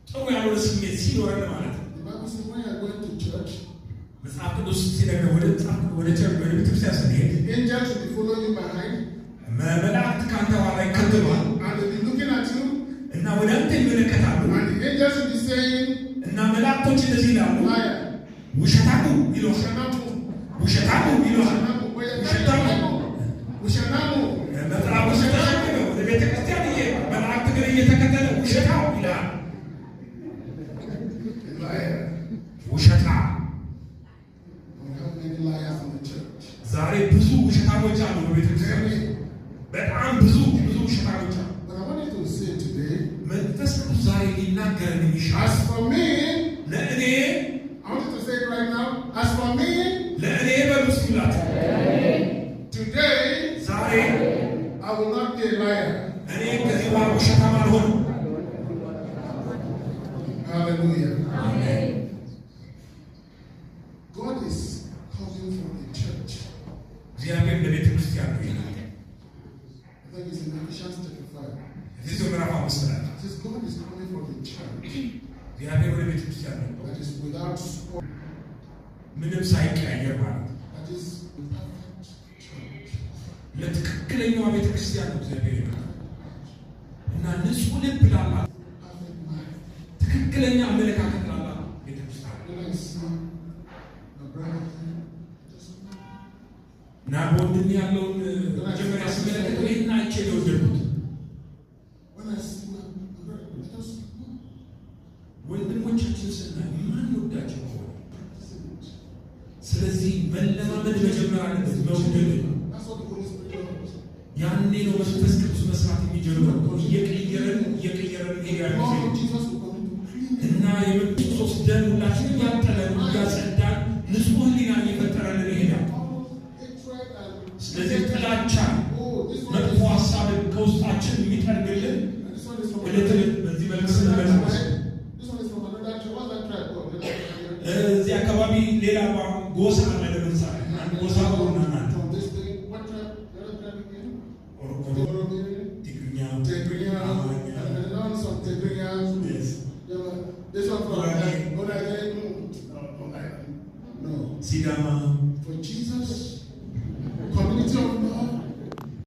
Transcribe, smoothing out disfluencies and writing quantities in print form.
ጥሩ ያልሆነ ስሜት ሲኖረን ማለት ነው። መጽሐፍ ቅዱስ ሲነግረን ወደ ቤተክርስቲያን ስንሄድ መላእክት ከአንተ ኋላ ይከተሉሃል እና ወደ አንተ ይመለከታሉ እና መላእክቶች እንደዚህ ይላሉ፣ ውሸታሙ ይሉሃል፣ ውሸታሙ ይሉሃል፣ ውሸታሙ መጽሐፍ ቅዱስ ተሸክመው ወደ ቤተክርስቲያን መላእክት ግን እየተከተለ ውሸታሙ ይላል። ውሸታም ዛሬ ብዙ ውሸታሞች አሉ በቤተክርስቲያን፣ በጣም ብዙ ውሸታሞች አሉ። መንፈስ ቅዱስ ዛሬ ሊናገረን ይሻል። ለእኔ ለእኔ በሉስ ይላል ዛሬ እኔ ከዚህ በኋላ ውሸታም አልሆንም። ሃሌሉያ አሜን። God is calling for the church. እግዚአብሔር ለቤተ ክርስቲያን ነው ይላል። That is in Ephesians chapter 5. እዚህ ምዕራፍ 5 ላይ it says God is calling for the church. እግዚአብሔር ወደ ቤተ ክርስቲያን ነው that is without spot. ምንም ሳይቀያየር ማለት ነው። that is the perfect church. ለትክክለኛዋ ቤተ ክርስቲያን ነው እግዚአብሔር ይላል እና ንጹህ ልብ ላላት ትክክለኛ አመለካከት ላላት ቤተ ክርስቲያን እና በወንድም ያለውን መጀመሪያ ስመለከተው ይህን አይቼ ነው የወደድኩት። ወንድሞቻችን ስናይ ማን ወዳቸው ሆነ። ስለዚህ መለማመድ መጀመር አለበት መውደድ። ያኔ ነው መንፈስ ቅዱስ መስራት የሚጀምረው። እየቀየረን ሄዳል እና የመንፈስ ደም ሁላችንም ያጠለን ያጸዳን ንጹህ ሕሊና እየፈጠረልን ይሄዳል። ስለዚህ ጥላቻ መጥፎ ሀሳብን ከውስጣችን የሚጠርግልን ዕለት በዚህ መልክ ስንመለስ እዚህ አካባቢ ሌላ ጎሳ አለ። ለምሳሌ አንድ ጎሳ ሆና ናት Sidama. For Jesus